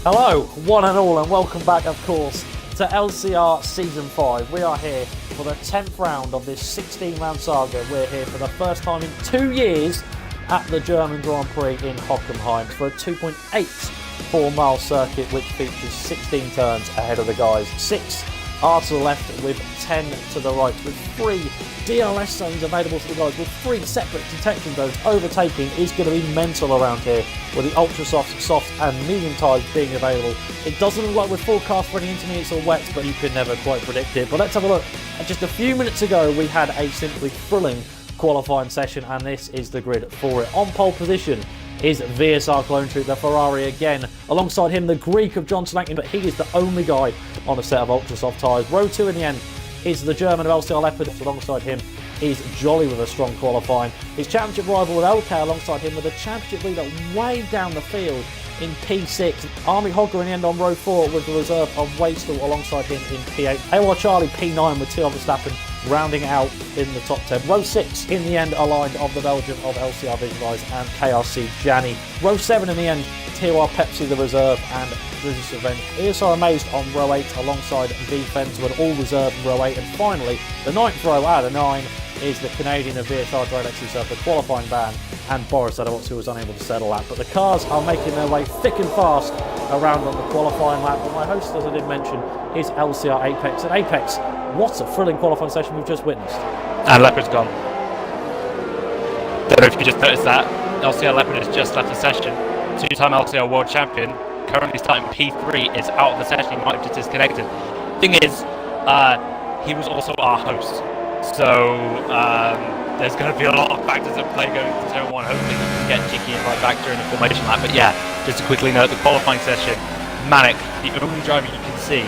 Hello, one and all, and welcome back, of course, to LCR Season 5. We are here for the 10th round of this 16-round saga. We're here for the first time in 2 years at the German Grand Prix in Hockenheim for a 2.84-mile circuit which features 16 turns ahead of the guys. 6 are to the left with 10 to the right, with 3 DRS zones available to the guys, with 3 separate detection zones. Overtaking is going to be mental around here, with the ultra soft, soft and medium tyres being available. It doesn't look like we're forecast for any intermediates or wets, but you can never quite predict it. But let's have a look. Just a few minutes ago we had a simply thrilling qualifying session, and this is the grid for it. On pole position is VSR Clonetroop5, the Ferrari again. Alongside him, the Greek of Johnson Acton, but he is the only guy on a set of ultra soft tyres. Row 2 in the end is the German of LCR Leopard. Alongside him is Jolly with a strong qualifying. His championship rival with LK alongside him, with a championship leader way down the field in P6. Army Hogger in the end on row 4 with the reserve of Wastel alongside him in P8. AWR Charlie P9 with Theo Verstappen rounding out in the top 10. Row 6 in the end aligned of the Belgian of LCR Visualize and KRC Jani. Row 7 in the end, TOR Pepsi the reserve and British Event. ESR Amazed on row 8 alongside V-Fence with all reserve in row 8. And finally, the 9th row out of 9 is the Canadian of VSR Direct himself, the qualifying ban, and Boris Adams, who was unable to settle that. But the cars are making their way thick and fast around on the qualifying lap. But my host, as I did mention, is LCR Apex. And Apex, what a thrilling qualifying session we've just witnessed. And Leopard's gone. Don't know if you just noticed that. LCR Leopard has just left the session. 2-time LCR World Champion, currently starting P3, is out of the session. He might have just disconnected. Thing is, he was also our host. So there's going to be a lot of factors at play going to turn 1. Hopefully he can get cheeky and right back during the formation lap. But yeah, just to quickly note, the qualifying session, Manic, the only driver you can see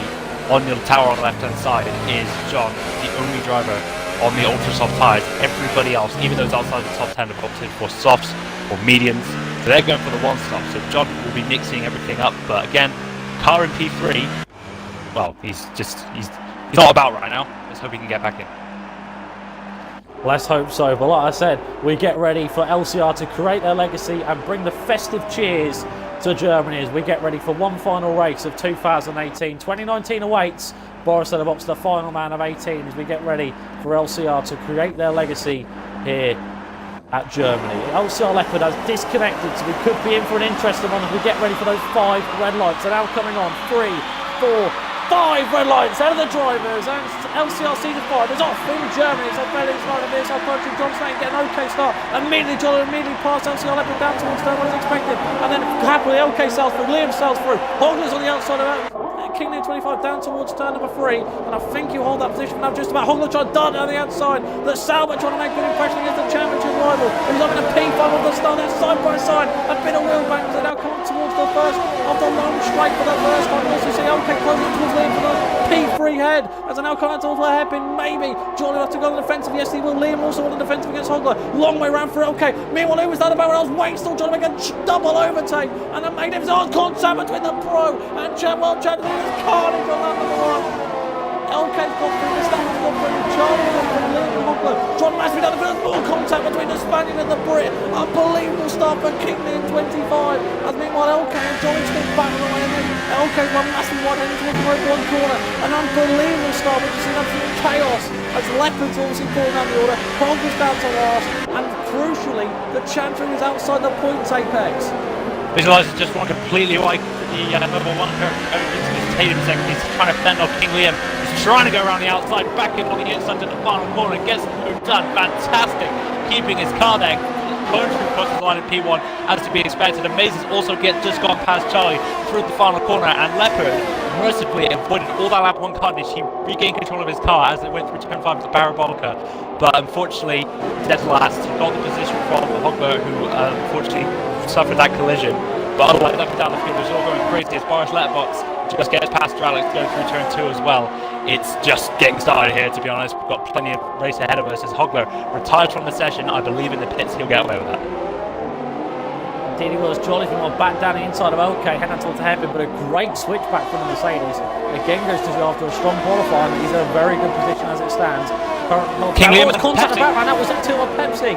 on the tower on the left-hand side is John, the only driver on the ultra-soft tyres. Everybody else, even those outside the top 10, have opted for softs or mediums. So they're going for the one stop. So John will be mixing everything up. But again, car in P3, well, he's not about right now. Let's hope he can get back in. Let's hope so. But like I said, we get ready for LCR to create their legacy and bring the festive cheers to Germany as we get ready for one final race of 2018. 2019 awaits. Boris Adams, the final man of 18, as we get ready for LCR to create their legacy here at Germany. LCR Leopard has disconnected, so we could be in for an interesting one as we get ready for those 5 red lights. They're now coming on. 3, 4, 5 red lights out of the drivers, and LCR Season 5 is off in Germany. So Felix line of VSR Clonetroop5, Johnson get an OK start. Immediately past LCR Leopard down towards turn 1 as expected. And then happily OK sails through, Liam sails through. Hogler's on the outside of Kingly 25 down towards turn number 3. And I think you hold that position now just about. Hogler trying to dart down the outside. The Salbert trying to make good impression against the championship rival. He's up in a P5 on the start there, side by side. A bit of wheel bangs. They now come towards the first of the long straight for the first time. We also see OK closing towards Liam for the P3 head. As they now come out towards the hairpin, maybe Jordan will have to go on the defensive. Yes, he will. Liam also on the defensive against Hogler. Long way round for OK. Meanwhile, who was that about? I was waiting still trying to make a double overtake. And then made him on contact between the pro and World Champion. There's carnage on that number 1. LK's got through, the Stanley's got through, Charlie's got through, Liam and Hogler. John Massey down the field. More contact between the Spaniard and the Brit. Unbelievable start for Kingly in 25. As meanwhile, LK and Johnny still battling away. And then LK's one massive one into the road 1 corner. An unbelievable start, which is absolute chaos. As Leopard's obviously falling down the order. Hogler's down to last. And crucially, the champion is outside the points apex. Visualize just run completely away the number 1 over into this Tatum second. He's trying to fend off King Liam. He's trying to go around the outside, back in on the inside to the final corner, gets the move done. Fantastic, keeping his car there. Clonetroop crosses the line in P1 as to be expected. Amazes also just gone past Charlie through the final corner, and Leopard mercifully avoided all that lap 1 carnage. He regained control of his car as it went through turn 5 to Parabolica, but unfortunately dead last. He got the position from Hogler, who unfortunately suffered that collision. But otherwise, up and down the field, it's all going crazy as Boris Letbox just gets past Alex to go through turn 2 as well. It's just getting started here, to be honest. We've got plenty of race ahead of us as Hogler retires from the session. I believe in the pits he'll get away with that. Indeed he was. Jolly from back down the inside of OK, heading towards the hairpin, but a great switchback from the Mercedes. Again goes to go after a strong qualifying. He's in a very good position as it stands. Currently, King Liam contact the background, that was it to a Pepsi.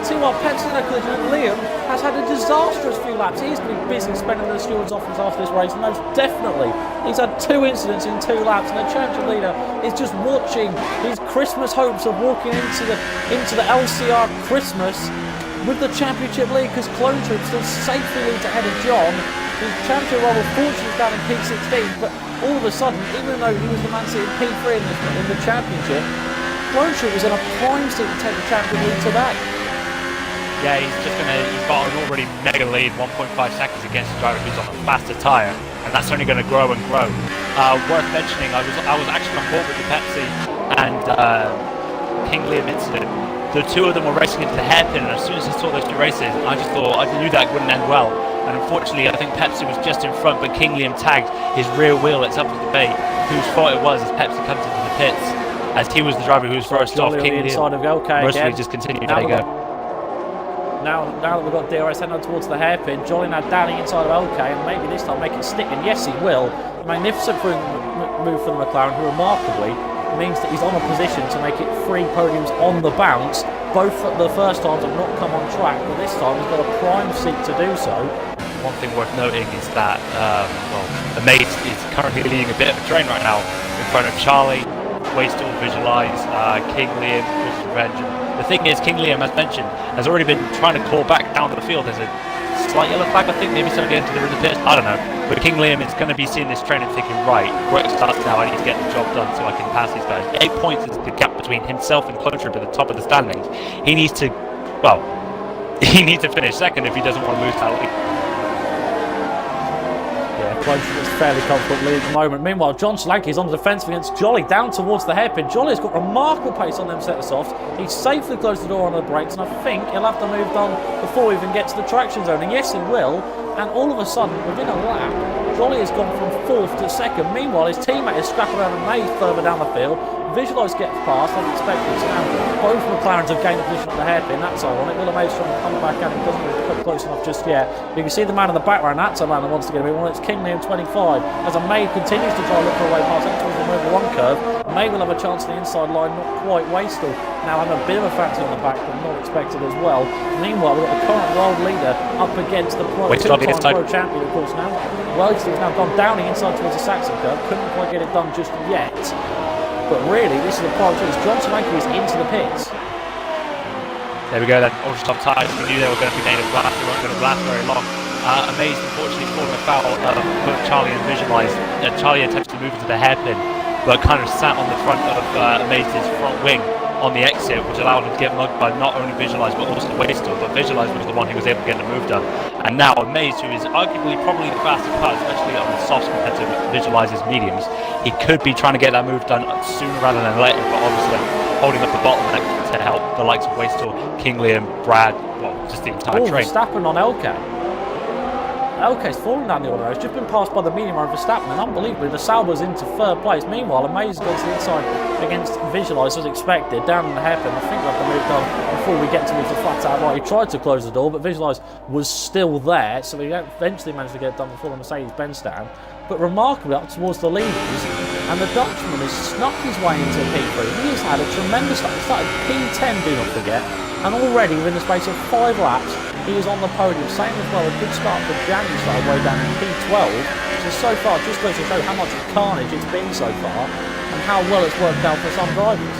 Meanwhile, Pepsi collision and Liam has had a disastrous few laps. He's going to be busy spending the stewards' office after this race, and most definitely. He's had 2 incidents in 2 laps, and the championship leader is just watching his Christmas hopes of walking into the LCR Christmas with the championship lead, because Clonetroop still safely leads ahead of John. His championship role was fortunately down in P16, but all of a sudden, even though he was the man sitting P3 in the championship, Clonetroop was in a prime seat to take the championship lead today. Yeah, he's got an already mega lead, 1.5 seconds against the driver who's on a faster tyre, and that's only going to grow and grow. Worth mentioning, I was actually on board with the Pepsi and King Liam incident. The 2 of them were racing into the hairpin, and as soon as I saw those 2 races, I just thought, I knew that wouldn't end well. And unfortunately, I think Pepsi was just in front, but King Liam tagged his rear wheel. It's up for debate whose fault it was as Pepsi comes into the pits, as he was the driver who was first off. King Liam mostly just continued. There you go. Now that we've got DRS heading towards the hairpin, Jolly now Danny inside of LK, and maybe this time make it stick, and yes he will. A magnificent move for the McLaren, who remarkably means that he's on a position to make it 3 podiums on the bounce. Both the first times have not come on track, but this time he's got a prime seat to do so. One thing worth noting is that, the mate is currently leading a bit of a train right now in front of Charlie, Waystall, Visualize, King Liam, Revenge. The thing is, King Liam, as mentioned, has already been trying to claw back down the field. There's a slight yellow flag, I think, maybe somebody entered the pits, I don't know. But King Liam is going to be seeing this train and thinking, right, work starts now, I need to get the job done so I can pass these guys. 8 points is the gap between himself and Clonetroop at the top of the standings. He needs to, finish second if he doesn't want to lose that lead. Clonetroop is fairly comfortable lead at the moment. Meanwhile, John Solanke is on the defensive against Jolly, down towards the hairpin. Jolly's got remarkable pace on them set-softs. He's safely closed the door on the brakes, and I think he'll have to move on before we even get to the traction zone. And yes, he will. And all of a sudden, within a lap, Jolly has gone from 4th to 2nd. Meanwhile, his teammate is scrapping around and May further down the field. Visualize gets past, as expected. So now both McLarens have gained a position at the hairpin. That's ironic. Will May's trying to come back and he doesn't really put close enough just yet. You can see the man in the background. That's a man that wants to get a bit more. It's King Liam 25. As a May continues to try to look for a way past that towards the number 1 curve. May will have a chance on the inside line, not quite Waystall. Now having a bit of a factor on the back, but not expected as well. Meanwhile, we've got the current world leader up against the two-time pro champion, of course, now. Waystall's now gone down the inside towards the Saxon curve. Couldn't quite get it done just yet. But really, this is the part of John Solanke is into the pits. There we go then, ultra top tyres. We knew they were going to be made of blast, they weren't going to last very long. Amazed, unfortunately, falling afoul of both Charlie and Visualize. Charlie attempts to move into the hairpin, but kind of sat on the front of Amazed's front wing on the exit, which allowed him to get mugged by not only Visualize but also Waystall. But Visualize was the one who was able to get the move done. And now Amazed, who is arguably probably the fastest car, especially on the softs compared to Visualize's mediums, he could be trying to get that move done sooner rather than later, but obviously holding up the bottleneck to help the likes of Waystall, King Liam, Brad, just the entire train. Verstappen on LK. LK's falling down the order. It's just been passed by the medium road Verstappen, and unbelievably, the Sauber's into 3rd place. Meanwhile, Amaze goes to the inside against Visualize as expected, down in the hairpin. I think we'll have to move on before we get towards the flat out right. He tried to close the door, but Visualize was still there, so he eventually managed to get it done before the Mercedes-Benz stand. But remarkably, up towards the leaders, and the Dutchman has snuck his way into P3. He has had a tremendous start. He started P10, do not forget, and already within the space of 5 laps, he is on the podium. Same as well, a good start for January, started way down in P12, which is so far just goes to show how much carnage it's been so far, and how well it's worked out for some drivers.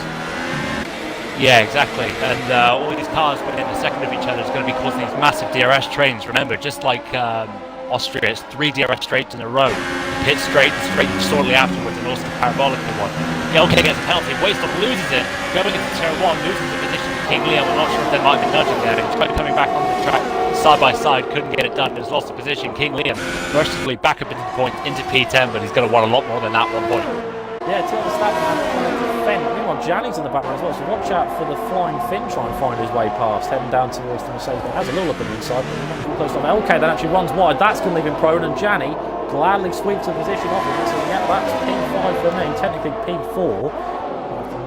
Yeah, exactly. And all these cars within a second of each other is going to be causing these massive DRS trains. Remember, just like Austria, it's 3 DRS straights in a row. Pit straight shortly afterwards, and also the parabolic one. LK gets a penalty, Waystall loses it, going into Tier 1, loses the position to King Liam. I'm not sure if they might be nudging there. He tried coming back onto the track side by side, couldn't get it done, has lost the position. King Liam mercifully back up into the point into P10, but he's going to want a lot more than that 1 point. Yeah, till the start trying to defend. Meanwhile, Janney's in the background as well, so watch out for the flying Finn trying to find his way past, heading down towards the Mercedes. Has a little look on the inside, not too close on LK, that actually runs wide. That's going to leave him prone, and Janney gladly sweeps the position off him. So yeah, that's P5 for me, technically P4.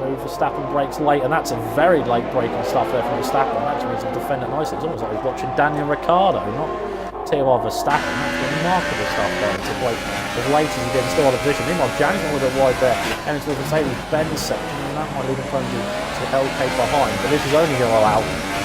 Move Verstappen brakes late, and that's a very late braking stuff there from Verstappen. That actually means he'll defend it nicely. It's almost like he's watching Daniel Ricciardo, not Tier 1 Verstappen. That's remarkable stuff there to break as late as he did and still on the position. Meanwhile, Janney's a little bit wide there, and towards the Mercedes-Benz section, and that might lead him prone to LK behind. But this is only going to allow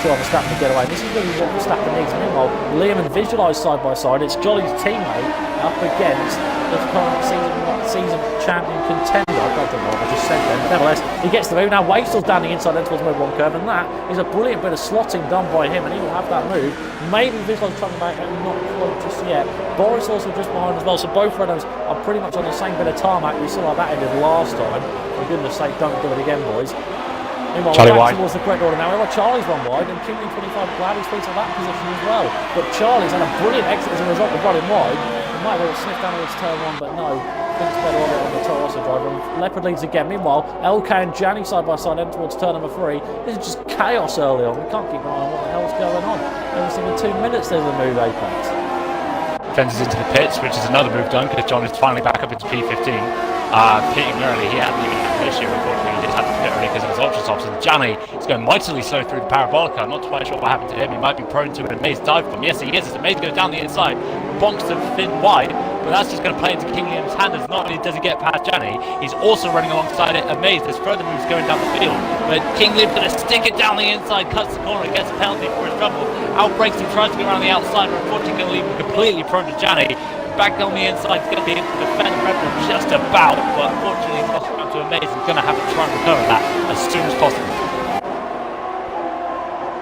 pressure on Verstappen to get away. This is really what Verstappen needs. Meanwhile, Liam and Visualize side by side. It's Jolly's teammate up against the current season champion contender. I don't know what I just said then, but nevertheless, he gets the move. Now Wasteland's down the inside then towards move 1 curve, and that is a brilliant bit of slotting done by him, and he will have that move. Maybe Visualize trying to make it, not quite just yet. Boris also just behind as well, so both Renaults are pretty much on the same bit of tarmac. We saw how that ended last time. For goodness sake, don't do it again, boys. Meanwhile, Charlie back wide. towards the correct order now. Charlie's one wide, and Kingley 25 glad he's to that position as well. But Charlie's had a brilliant exit as a result of running wide. He might have sniffed down towards turn 1, but no. Thinks better of it on the Torosso driver. And Leopard leads again. Meanwhile, LK and Gianni side by side heading towards turn number 3. This is just chaos early on. We can't keep an eye on what the hell's going on. Every single 2 minutes there's a move, Apex. Fences into the pits, which is another move done because John is finally back up into P15. Pitting early, he hadn't even had an issue. Unfortunately, he did have to pit early because of his ultra softs. And Gianni is going mightily slow through the parabolica. I'm not quite sure what happened to him. He might be prone to an Amaze dive bomb. Yes, he is. It's Amaze goes down the inside, bonks the fin wide, but that's just going to play into King Liam's hand. As not only does he get past Gianni, he's also running alongside it. Amaze. There's further moves going down the field, but King Liam's going to stick it down the inside, cuts the corner, gets a penalty for his trouble. Outbreaks, he tries to go around the outside, but unfortunately going to leave him completely prone to Gianni. Back on the inside, he's going to be able to defend Red Bull just about, but unfortunately he's lost around to Amaze. He's going to have to try and recover that as soon as possible.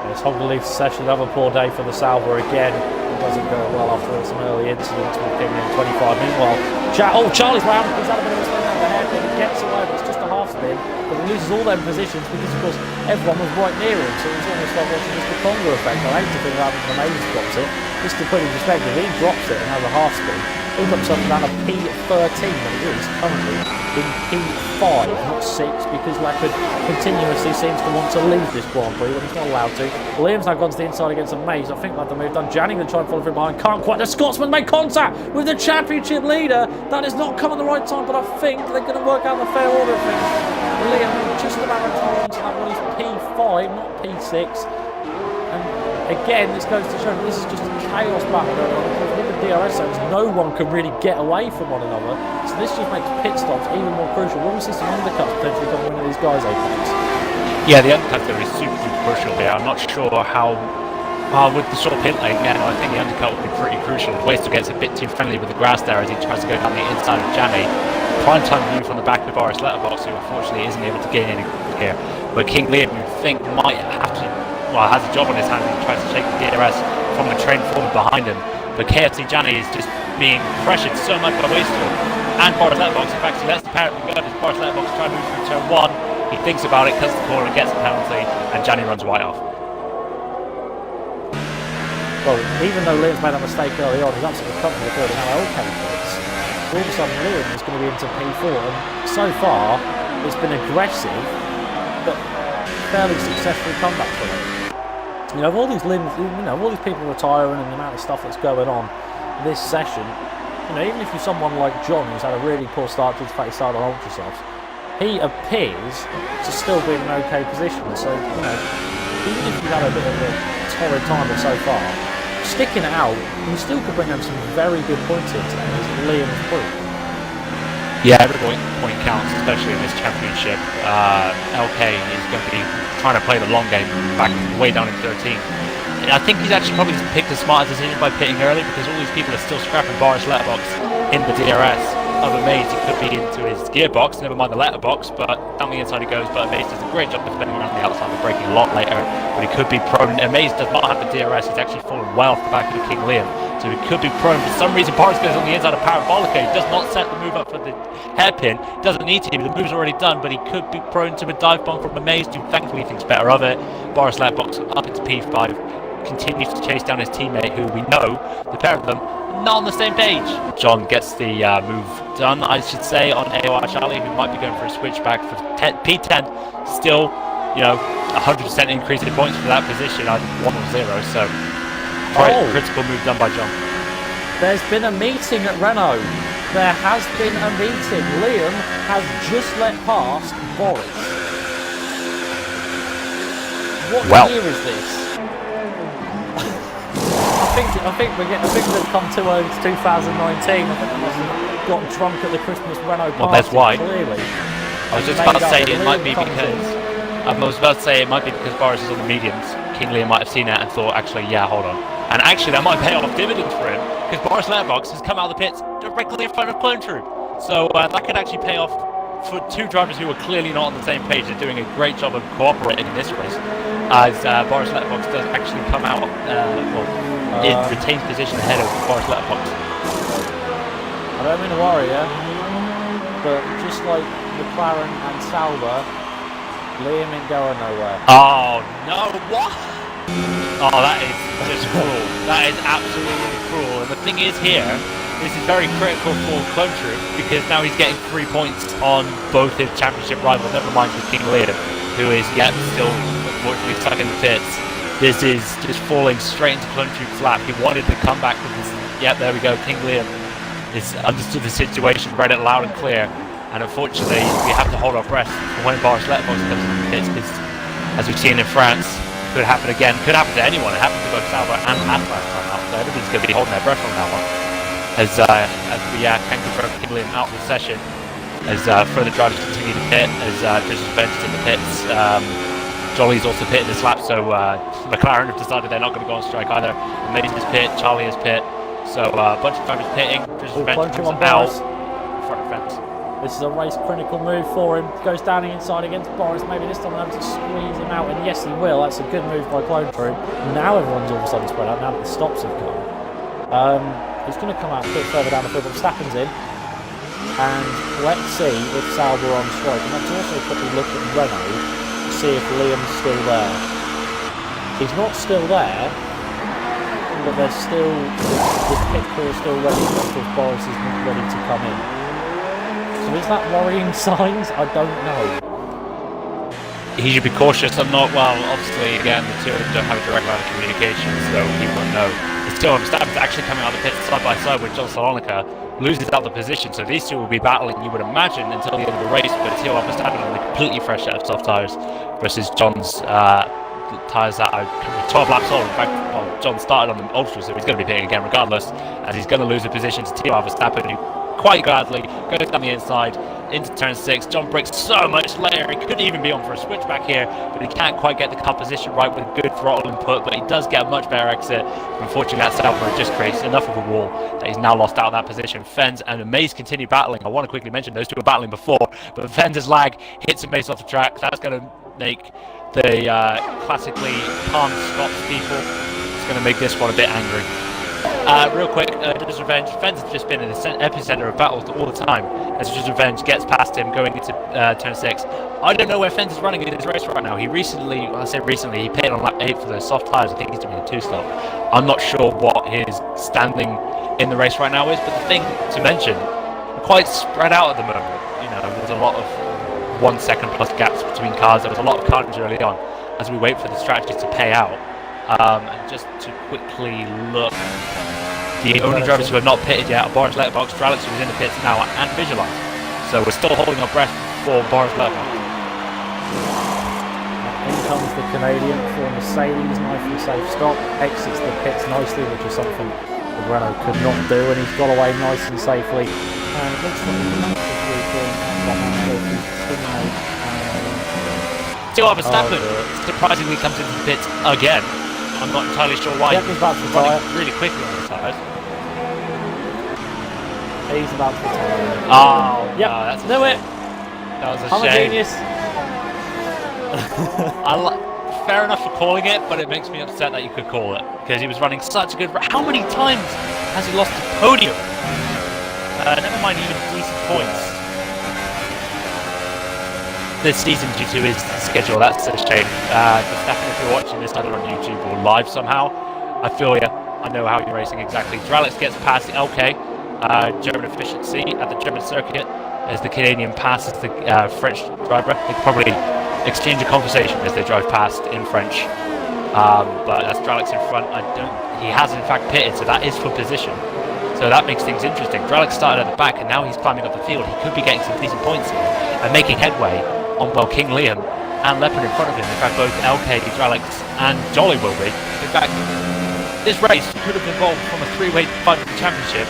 This Hockenheimring session, another poor day for the Sauber again. It doesn't go well after some early incidents with King in 25. Meanwhile, Charlie's round. He's had a bit of a spin out of the hairpin. He gets away, but it's just a half spin. But he loses all them positions because, of course, everyone was right near him. So it's almost like watching this Conga effect. I hate to think that Amaze drops it. Just to put it in perspective, he drops it and has a half spin. He drops something down to P13, but he is currently in P5, not 6, because Leopard continuously seems to want to leave this Grand Prix when he's not allowed to. Liam's now gone to the inside against Amaze. I think like the move done. Gianni going to try and follow from behind. Can't quite. The Scotsman made contact with the championship leader. That has not come at the right time, but I think they're going to work out the fair order of things. Liam just about returns to that one. He's P5, not P6. And again, this goes to show that this is just a chaos battle going on. In the DRS zones, no one can really get away from one another. So this just makes pit stops even more crucial. Will we see some undercuts potentially coming into these guys, Apex? Yeah, the undercut there is super crucial here. I'm not sure how with the short pit lane, yeah, no, I think the undercut will be pretty crucial. Waster gets a bit too friendly with the grass there as he tries to go down the inside of Gianni. Prime time move from the back of Boris Letterbox, who unfortunately isn't able to gain any here. But King Liam, you think, might have to, well, has a job on his hands and tries to shake the DRS from the train forward behind him. But KFC Gianni is just being pressured so much by Waster and Boris Letterbox. In fact, he lets the penalty go as Boris Letterbox try to move through turn 1. He thinks about it, cuts the corner, gets a penalty, and Gianni runs right off. Well, even though Liam's made a mistake early on, he's absolutely comfortable with building how OK points. So all of a sudden, Liam is going to be into P4, and so far, it's been aggressive, but fairly successful comeback for him. You know, all these all these people retiring and the amount of stuff that's going on this session, you know, even if you're someone like John who's had a really poor start to his face start on Ultrasofts, he appears to still be in an okay position. So, you know, even if you've had a bit of a torrid time so far, sticking it out, you still could bring home some very good points into that, as Liam's proved. Yeah, every point counts, especially in this championship. LK is going to be trying to play the long game back way down in 13. And I think he's actually probably picked a smart decision by pitting early because all these people are still scrapping Boris Letterbox in the DRS. Other Amaze, he could be into his gearbox, never mind the letterbox, but down the inside he goes. But Amaze does a great job defending around the outside, but breaking a lot later. But he could be prone. Amaze does not have the DRS, he's actually fallen well off the back of King Liam. So he could be prone. For some reason, Boris goes on the inside of Parabolica. He does not set the move up for the hairpin. Doesn't need to. The move's already done, but he could be prone to a dive bomb from Amaze, who thankfully thinks better of it. Boris Letterbox up into P5. Continues to chase down his teammate, who we know, the pair of them, not on the same page. John gets the move done, I should say, on AOR Charlie, who might be going for a switchback for P10. Still, you know, 100% increase in points for that position, either 1 or 0. So, quite a critical move done by John. There's been a meeting at Renault. There has been a meeting. Liam has just let past Boris. What year is this? I think they've come too early to 2019. I think they must have gotten drunk at the Christmas Renault party. Well, that's why. Clearly. I was just about to say it might be because Boris is on the mediums. King Liam might have seen it and thought, actually, yeah, hold on. And actually, that might pay off dividends for him, because Boris Letterbox has come out of the pits directly in front of Clone Troop. So that could actually pay off for two drivers who are clearly not on the same page. They're doing a great job of cooperating in this race, as Boris Letterbox does actually come out, in retained position ahead of Boris Letterbox. I don't mean to worry you, but just like McLaren and Sauber, Liam ain't going nowhere. Oh no, what? Oh, that is just cruel. That is absolutely cruel. And the thing is here, this is very critical for Clone Troop, because now he's getting 3 points on both his championship rivals, never mind with King Liam, who is yet still unfortunately stuck in the pits. This is just falling straight into Clone Troop's lap. He wanted to come back with this. Yep, there we go. King Liam is understood the situation, read it loud and clear, and unfortunately we have to hold our breath for when Boris Letterbox comes into the pits, because as we've seen in France, could happen again, could happen to anyone. It happened to both Sauber and last time out, so everybody's going to be holding their breath from now on. As we can confirm King Liam out of the session, as further drivers continue to pit, as Drizzle's Bench in the pits. Jolly's also pitted this lap, so McLaren have decided they're not going to go on strike either. Mason is pit, Charlie is pit, so a bunch of drivers pitting. Drizzle's Bench comes out in front of fence. This is a race critical move for him. Goes down the inside against Boris. Maybe this time he'll have to squeeze him out, and yes, he will. That's a good move by Clone Troop. Now everyone's all of a sudden spread out. Now that the stops have come, he's going to come out a bit further down the field. But Verstappen's in, and let's see if Sauber are on strike. And let's also quickly look at Renault to see if Liam's still there. He's not still there, but there's still the pit crew is still ready because Boris is not ready to come in. So is that worrying signs? I don't know. He should be cautious. I'm not, well, obviously, again, the two of them don't have a direct line of communication, so he won't know. It's still Verstappen's actually coming out of the pits side by side with John Salonica, loses out the position, so these two will be battling, you would imagine, until the end of the race, but it's here on Verstappen on a completely fresh set of soft tyres versus John's tyres that are 12 laps old. In fact, well, John started on the Ultra, so he's going to be pitting again regardless, as he's going to lose a position to Timo Verstappen, who quite gladly goes down the inside into turn 6. John breaks so much later, he could even be on for a switchback here, but he can't quite get the composition right with good throttle input, but he does get a much better exit. Unfortunately, that Sauber just creates enough of a wall that he's now lost out of that position. Fens and Mace continue battling. I want to quickly mention those two were battling before, but Fens' lag hits Mace off the track. That's going to make the classically calm Scots people, it's going to make this one a bit angry. Real quick, Drizzle's Revenge. Fens has just been in the epicenter of battles all the time as Drizzle's Revenge gets past him going into turn 6. I don't know where Fens is running in this race right now. He recently, well, I say recently, he pitted on lap 8 for the soft tyres. I think he's doing a 2-stop. I'm not sure what his standing in the race right now is, but the thing to mention, we're quite spread out at the moment. You know, there's a lot of 1 second plus gaps between cars. There was a lot of carnage early on as we wait for the strategy to pay out. And just to quickly look, the only drivers who have not pitted yet are Boris Letterbox, Dralix, who's in the pits now, and Visualize. So we're still holding our breath for Boris Letterbox. In comes the Canadian for Mercedes, nice and safe stop, exits the pits nicely, which is something the Renault could not do, and he's got away nice and safely. And it looks like he's Still Verstappen surprisingly comes into the pits again. I'm not entirely sure why. He's about to running really quickly on the tyres. He's about to retire. Oh, yep. No, that's Knew it. That was a I'm shame. a genius. Fair enough for calling it, but it makes me upset that you could call it, because he was running such a good. How many times has he lost the podium? Never mind even decent points this season due to his schedule. That's a shame. Verstappen, if you're watching this either on YouTube or live somehow, I feel you. I know how you're racing exactly. Dralix gets past the LK, German efficiency at the German circuit, as the Canadian passes the French driver. They probably exchange a conversation as they drive past in French. But that's Dralix in front. He has in fact pitted, so that is for position. So that makes things interesting. Dralix started at the back, and now he's climbing up the field. He could be getting some decent points here and making headway on, well, King Liam and Leopard in front of him. In fact, both LK, Dralix and Jolly will be. In fact, this race could have evolved from a 3-way fight for the championship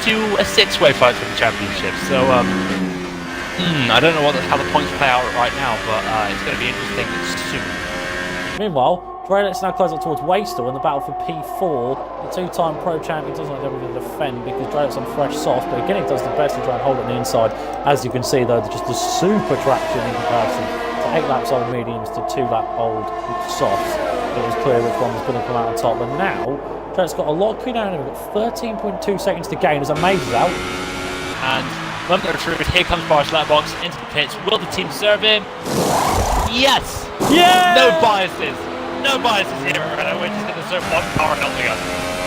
to a 6-way fight for the championship. So, I don't know how the points play out right now, but it's going to be interesting soon. Meanwhile, Drelix now close up towards Wastel in the battle for P4. The two-time pro champion doesn't have everything to defend because Drelix on fresh soft, but again he does the best to try and hold it on the inside. As you can see though, just a super traction in comparison to 8 laps old mediums to 2 lap old softs. It was clear which one was going to come out on top, but now Drelix got a lot cleaner and we've got 13.2 seconds to gain as a Maze is out. And moment of truth, here comes Boris Letterbox into the pits. Will the team serve him? Yes! Yeah! No biases. No biases here, we're just going to serve one power helping us.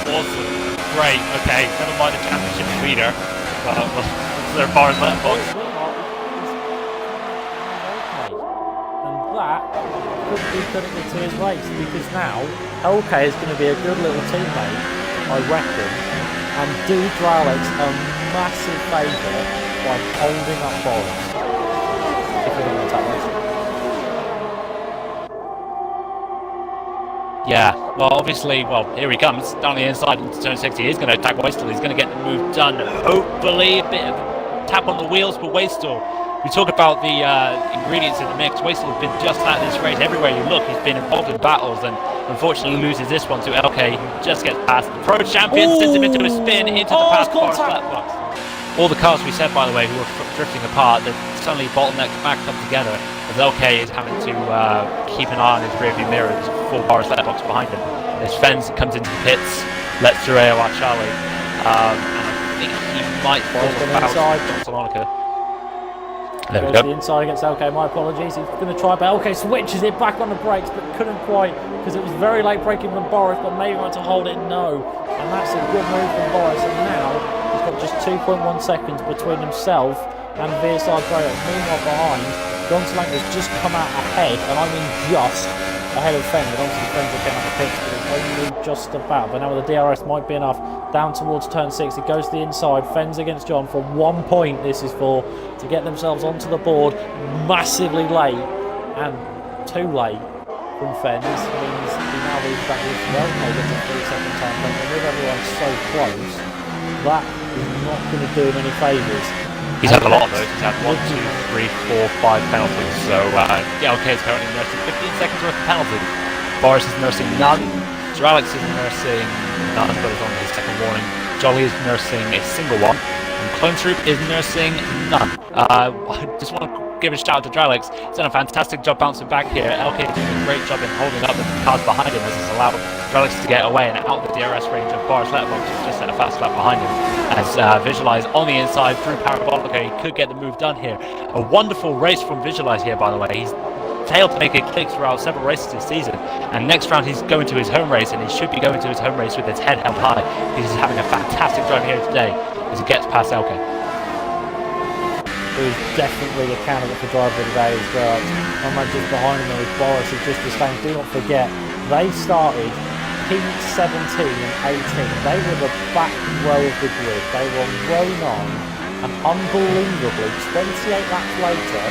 Awesome. Great, okay, never mind the championship leader. We'll serve Boris Letterbox. And that could be critical to his race because now LK is going to be a good little teammate, I reckon, and do Drelix a massive favour by holding up Boris. If we're going to attack this. Yeah, well, obviously, here he comes down the inside into turn 60. He's going to attack Wastel. He's going to get the move done. Hopefully, a bit of a tap on the wheels for Wastel. We talk about the ingredients in the mix. Wastel has been just at this race. Everywhere you look, he's been involved in battles and unfortunately loses this one to LK, who just gets past the pro champion, sends him into a spin, into the past Boris Letterbox. All the cars we said, by the way, who were drifting apart, they're suddenly bottlenecks back up together. As LK is having to keep an eye on his rearview mirror. There's a full Boris Letterbox behind him. As Fens comes into the pits, lets through AOR Charlie, and I think he might fall about John Salonica. There we go. The inside against LK, my apologies. He's going to try, but LK switches it back on the brakes, but couldn't quite because it was very late braking from Boris, but maybe wanted to hold it, no. And that's a good move from Boris, and now he's got just 2.1 seconds between himself and VSR Clonetroop5. Meanwhile behind, John Solanka's just come out ahead, and I mean just ahead of Fens, and obviously Fens came out the pits, but it's only just about. But now with the DRS might be enough. Down towards turn 6, it goes to the inside. Fens against John for 1 point. This is for to get themselves onto the board. Massively late and too late from Fens means he now leaves back with well maybe a 3-second time limit. And with everyone so close, that is not going to do him any favours. He's had a lot of those. He's had 1, 2, 3, 4, 5 penalties. So yeah, okay, is currently nursing 15 seconds worth of penalties. Boris is nursing none. Drelix is nursing none, but is on his second warning. Jolly is nursing a single one, and Clonetroop is nursing none. I just want to give a shout out to Drelix. He's done a fantastic job bouncing back here. LK is doing a great job in holding up the cars behind him as he's allowed Drelix to get away and out the DRS range of Boris Letterbox, who's just set a fast lap behind him. As Visualize on the inside through Parabolica, he could get the move done here. A wonderful race from Visualize here, by the way. He's failed to make it click throughout several races this season, and next round he's going to his home race, and he should be going to his home race with his head held high. He's having a fantastic drive here today as he gets past Elke. Who's definitely a candidate for driver today as well. I'm just behind him with Boris, who's just the same. Do not forget, they started P17 and 18. They were the back row of the grid. They were row 9, and unbelievably, 28 laps later,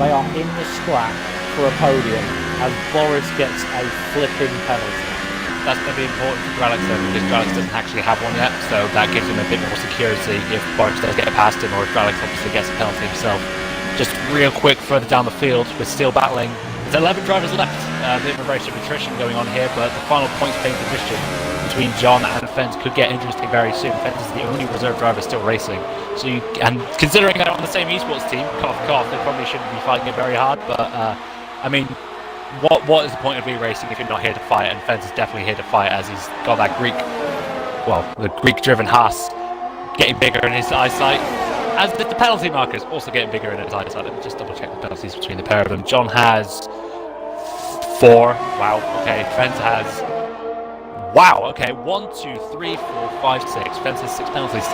they are in the scrap for a podium as Boris gets a flipping penalty. That's going to be important for Drelix though, because Drelix doesn't actually have one yet, so that gives him a bit more security if Boris does get past him, or if Drelix obviously gets a penalty himself. Just real quick further down the field, we're still battling. There's 11 drivers left. A bit of a race of attrition going on here, but the final points paying position between John and Fens could get interesting very soon. Fens is the only reserve driver still racing. So and considering they're on the same esports team, cough cough, they probably shouldn't be fighting it very hard, but I mean, what is the point of re-racing if you're not here to fight? And Fens is definitely here to fight, as he's got that the Greek-driven Haas getting bigger in his eyesight, as did the penalty markers also getting bigger in his eyesight. Let me just double-check the penalties between the pair of them. John has 4. Wow. Okay. Fens has. Wow. Okay. 1, 2, 3, 4, 5, 6. Fens has 6 penalties.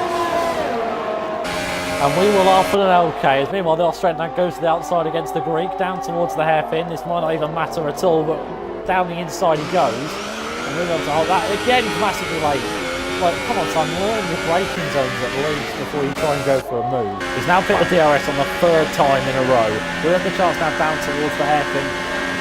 And we will laugh at an LK, as meanwhile the Australian goes to the outside against the Greek, down towards the hairpin. This might not even matter at all, but down the inside he goes. And we're going to hold that again, massively late. Like, come on son, learn your braking zones at least before you try and go for a move. He's now picked the DRS on the 3rd time in a row. We have the chance now down towards the hairpin.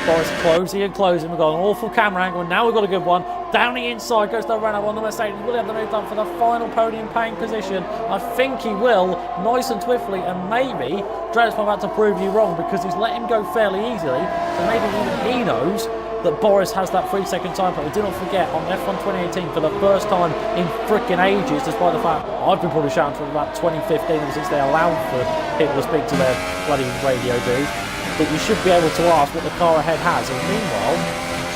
Boris closing and closing. We've got an awful camera angle, and now we've got a good one. Down the inside goes the Renault on the Mercedes. Will he have the move done for the final podium paying position? I think he will, nice and swiftly, and maybe Drelix might about to prove you wrong because he's let him go fairly easily. So maybe even he knows that Boris has that 3-second time penalty. Do not forget, on F1 2018, for the first time in frickin' ages, despite the fact I've been probably shouting for about 2015 ever since they allowed for people to speak to their bloody radio booth, that you should be able to ask what the car ahead has. And meanwhile,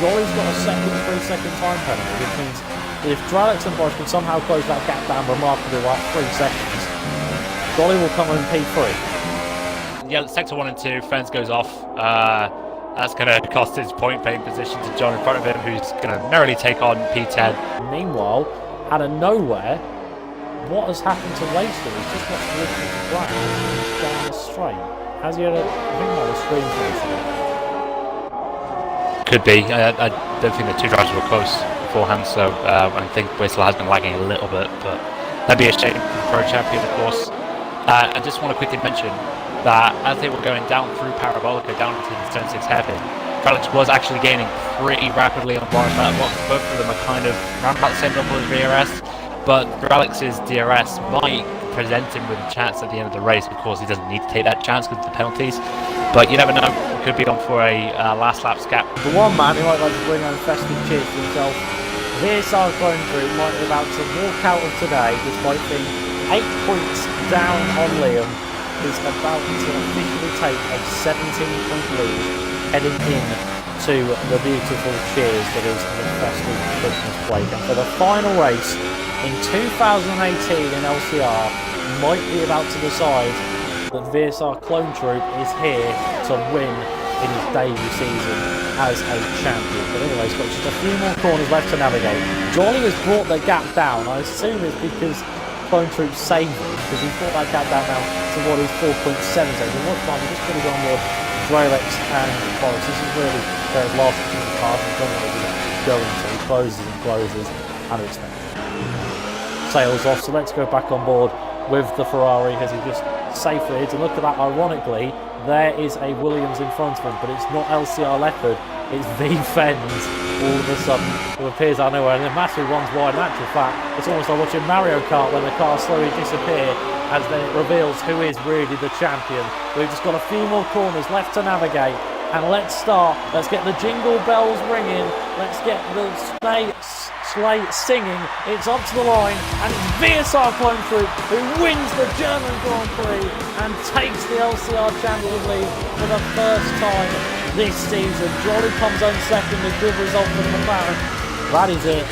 Jolly's got a second 3-second time penalty, which means that if Dralex and Boris can somehow close that gap down remarkably like 3 seconds, Jolly will come in P3. Yeah, sector 1 and 2, Fens goes off. That's going to cost his point-paying position to John in front of him, who's going to narrowly take on P10. Meanwhile, out of nowhere, what has happened to Racing? He's just got lifted to black down the straight. Has he had a thing like a screen for? Could be. I don't think the two drivers were close beforehand, so I think Whistler has been lagging a little bit, but that'd be a shame for the Pro Champion, of course. I just want to quickly mention that as they were going down through Parabolica, down into the Turn 6 hairpin, Dralex was actually gaining pretty rapidly on Boris. Both of them are kind of around about the same level as DRS, but Dralex's DRS might present him with a chance at the end of the race because he doesn't need to take that chance because of the penalties. But you never know, he could be on for a last lap scap. The one man who might like to bring home festive cheers to himself, VSR Clonetroop might be about to walk out of today despite being 8 points down on Liam. Is about to officially take a 17-point lead heading in to the beautiful cheers that is the festive Christmas break. And for the final race in 2018 in LCR, might be about to decide that VSR Clonetroop is here to win in his debut season as a champion. But anyway, he's got just a few more corners left to navigate. Jolly has brought the gap down. I assume it's because Clonetroop saved him, because he's brought that gap down now to what is 4.7 seconds. And what's fun, we're just going to go on board Dralex and Boris. This is really their last in the car, and don't know what he's going to. He closes and closes, unexpected. Sails off, so let's go back on board with the Ferrari as he just safely hits. And look at that, ironically, there is a Williams in front of him, but it's not LCR Leopard, it's V-Fens all of a sudden, who appears out of nowhere, and the massive one's wide. In actual fact, it's almost like watching Mario Kart when the cars slowly disappear as then it reveals who is really the champion. We've just got a few more corners left to navigate, and let's start. Let's get the jingle bells ringing, let's get the sleigh singing. It's up to the line, and it's VSR Clonetroop who wins the German Grand Prix and takes the LCR Champions League for the first time this season. Jolly comes on second, a good result for the McLaren. That is it.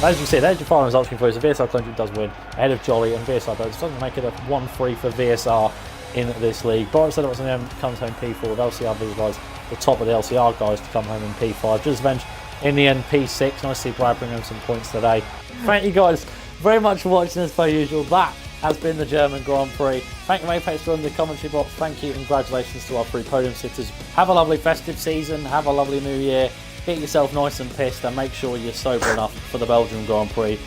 As you see, there's your final results concluded. So VSR Clonetroop does win ahead of Jolly, and VSR doesn't make it a 1-3 for VSR in this league. Boris said it was an comes home P4 with LCR visualised the top of the LCR guys to come home in P5. Just Venge in the end P6. Nice to see Brad bring home some points today. Thank you guys very much for watching as per usual. That has been the German Grand Prix. Thank you, Mapex, for in the commentary box. Thank you and congratulations to our 3 podium sitters. Have a lovely festive season. Have a lovely new year. Get yourself nice and pissed and make sure you're sober enough for the Belgian Grand Prix.